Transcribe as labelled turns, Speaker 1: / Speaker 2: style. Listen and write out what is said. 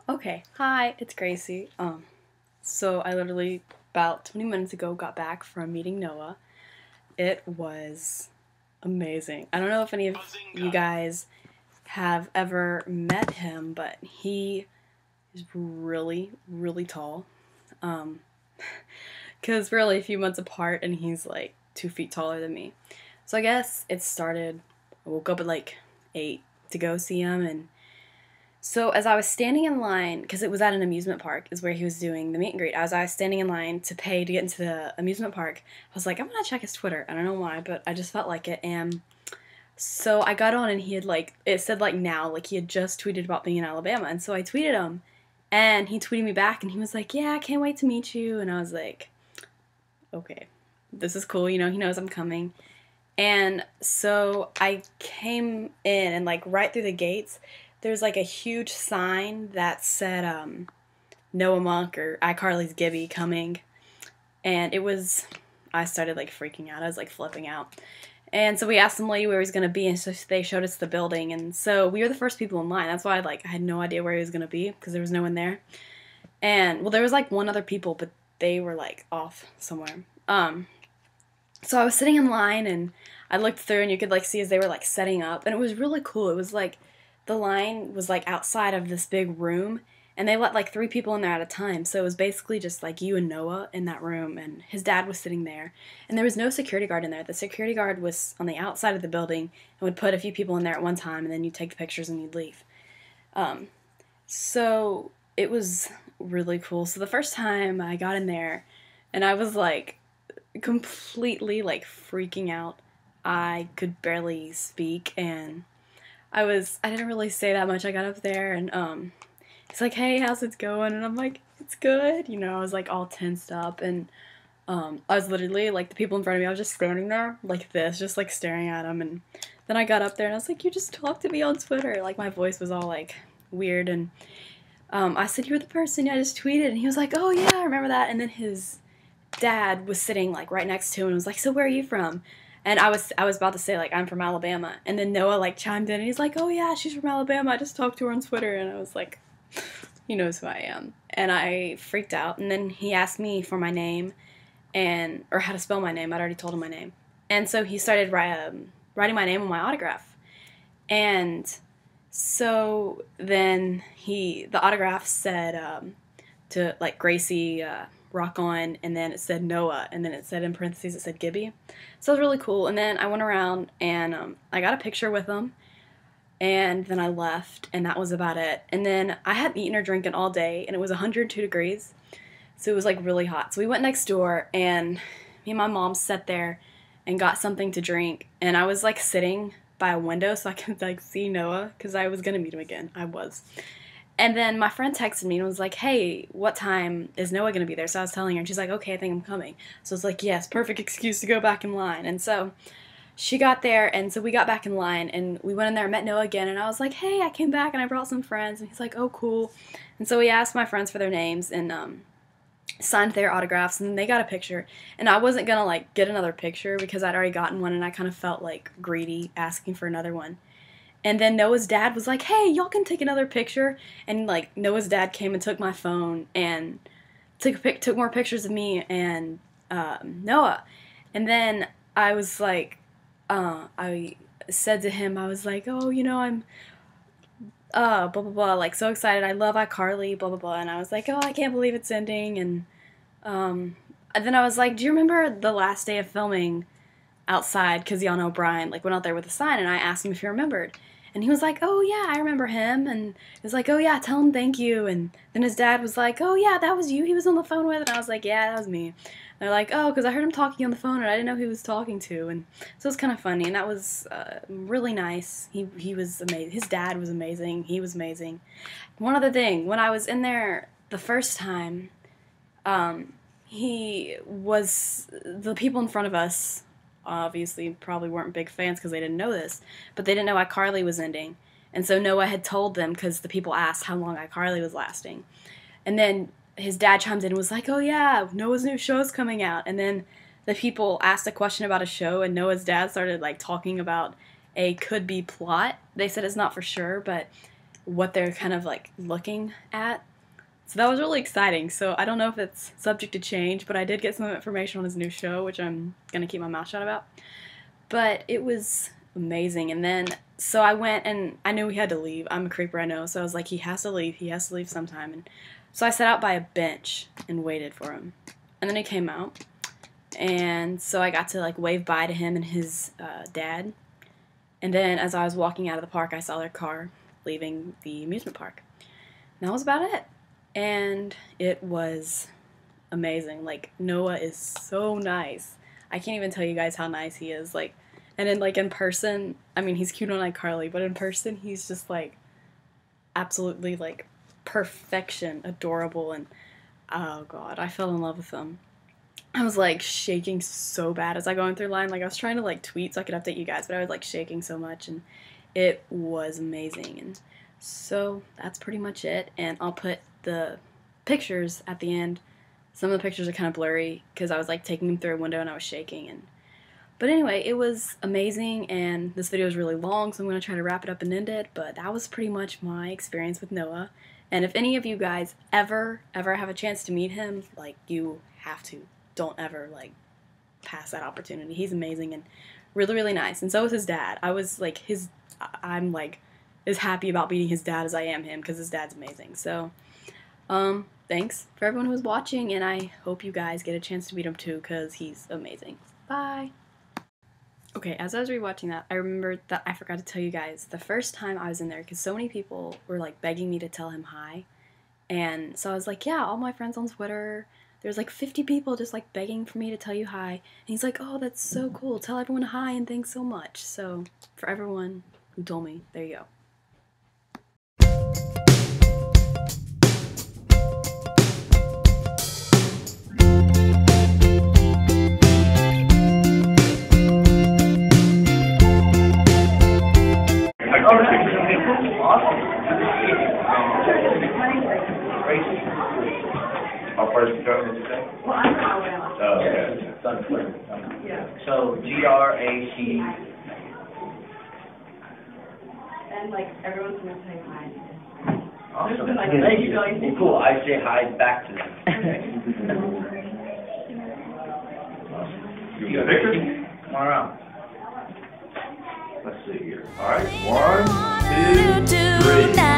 Speaker 1: Okay, hi, it's Gracie. So I literally about 20 minutes ago got back from meeting Noah. It was amazing. I don't know if any of you guys have ever met him, but he is really, really tall. Um, because we're only a few months apart, and he's like 2 feet taller than me. So I guess it started. I woke up at like 8 to go see him, and so as I was standing in line, because it was at an amusement park, is where he was doing the meet and greet. As I was standing in line to pay to get into the amusement park, I was like, I'm gonna check his Twitter. I don't know why, but I just felt like it. And so I got on, and he had it said now, he had just tweeted about being in Alabama. And so I tweeted him, and he tweeted me back, and he was like, yeah, I can't wait to meet you. And I was like, okay, this is cool. He knows I'm coming. And so I came in, and right through the gates, there's a huge sign that said Noah Munck or iCarly's Gibby coming. And I started freaking out. I was flipping out. And so we asked some lady where he was going to be, and so they showed us the building. And so we were the first people in line. That's why I had no idea where he was going to be, because there was no one there. And, well, there was one other people, but they were off somewhere. So I was sitting in line, and I looked through, and you could see as they were setting up, and it was really cool. It was the line was outside of this big room, and they let 3 people in there at a time. So it was basically just you and Noah in that room, and his dad was sitting there, and there was no security guard in there. The security guard was on the outside of the building and would put a few people in there at one time, and then you'd take the pictures and you'd leave. So it was really cool. So the first time I got in there, and I was completely freaking out. I could barely speak, and I didn't really say that much. I got up there, and he's like, hey, how's it going? And I'm like, it's good. I was all tensed up, and I was literally the people in front of me, I was just standing there like this, just staring at them. And then I got up there, and I was like, you just talked to me on Twitter. My voice was all weird, and I said, you were the person I just tweeted, and he was like, oh yeah, I remember that. And then his dad was sitting right next to him and was like, so where are you from? And I was about to say I'm from Alabama, and then Noah chimed in, and he's like, oh yeah, she's from Alabama, I just talked to her on Twitter. And I was like, he knows who I am. And I freaked out, and then he asked me for my name or how to spell my name. I'd already told him my name. And so he started writing my name on my autograph. And so then the autograph said to Gracie, rock on, and then it said Noah, and then it said in parentheses, it said Gibby. So it was really cool. And then I went around, and I got a picture with him, and then I left, and that was about it. And then I hadn't eaten or drinking all day, and it was 102 degrees, so it was really hot. So we went next door, and me and my mom sat there and got something to drink, and I was sitting by a window so I could see Noah, because I was gonna meet him again. I was. And then my friend texted me and was like, hey, what time is Noah going to be there? So I was telling her, and she's like, okay, I think I'm coming. So it's yes, perfect excuse to go back in line. And so she got there, and so we got back in line, and we went in there and met Noah again, and I was like, hey, I came back, and I brought some friends. And he's like, oh, cool. And so we asked my friends for their names, and signed their autographs, and then they got a picture. And I wasn't going to, get another picture, because I'd already gotten one, and I kind of felt, greedy asking for another one. And then Noah's dad was like, hey, y'all can take another picture. And, Noah's dad came and took my phone and took more pictures of me and Noah. And then I was I said to him, I was like, oh, I'm blah, blah, blah, so excited. I love iCarly, blah, blah, blah. And I was like, oh, I can't believe it's ending. And then I was like, do you remember the last day of filming outside? Because y'all know Brian went out there with a sign, and I asked him if he remembered. And he was like, oh yeah, I remember him. And he was like, oh yeah, tell him thank you. And then his dad was like, oh yeah, that was you he was on the phone with. And I was like, yeah, that was me. And they're like, oh, because I heard him talking on the phone, and I didn't know who he was talking to. And so it was kind of funny, and that was really nice. He was amazing. His dad was amazing. He was amazing. One other thing, when I was in there the first time, the people in front of us obviously probably weren't big fans because they didn't know this, but they didn't know iCarly was ending. And so Noah had told them, because the people asked how long iCarly was lasting. And then his dad chimed in and was like, oh yeah, Noah's new show's coming out. And then the people asked a question about a show, and Noah's dad started talking about a could-be plot. They said it's not for sure, but what they're kind of like looking at. So that was really exciting. So I don't know if it's subject to change, but I did get some information on his new show, which I'm going to keep my mouth shut about. But it was amazing. And then, so I went and I knew he had to leave. I'm a creeper, I know. So I was like, he has to leave. He has to leave sometime. And so I sat out by a bench and waited for him. And then he came out. And so I got to like wave bye to him and his dad. And then as I was walking out of the park, I saw their car leaving the amusement park. And that was about it. And it was amazing. Like, Noah is so nice. I can't even tell you guys how nice he is. Like, and then like in person, I mean, he's cute on iCarly, but in person, he's just like absolutely like perfection, adorable, and oh god, I fell in love with him. I was like shaking so bad as I going through line. Like I was trying to like tweet so I could update you guys, but I was like shaking so much, and it was amazing. And so that's pretty much it. And I'll put the pictures at the end. Some of the pictures are kind of blurry because I was like taking them through a window and I was shaking. But anyway, it was amazing, and this video is really long, so I'm going to try to wrap it up and end it. But that was pretty much my experience with Noah. And if any of you guys ever have a chance to meet him, like, you have to. Don't ever like pass that opportunity. He's amazing and really nice. And so is his dad. I'm like as happy about meeting his dad as I am him, because his dad's amazing. So thanks for everyone who was watching, and I hope you guys get a chance to meet him too, because he's amazing. Bye. Okay, as I was rewatching that, I remembered that I forgot to tell you guys the first time I was in there, because so many people were like begging me to tell him hi. And so I was like, yeah, all my friends on Twitter, there's like 50 people just like begging for me to tell you hi. And he's like, oh, that's so cool. Tell everyone hi and thanks so much. So for everyone who told me, there you go.
Speaker 2: First go, did you say?
Speaker 3: Well, I'm in Alabama.
Speaker 2: Oh, okay.
Speaker 3: Yeah.
Speaker 2: So, G-R-A-C.
Speaker 3: And like everyone's gonna say hi.
Speaker 2: Awesome.
Speaker 3: There's been like thank you.
Speaker 2: Well, cool. I say hi back to them. You got a picture? Come on around. Let's see here. All right. 1, 2, 3.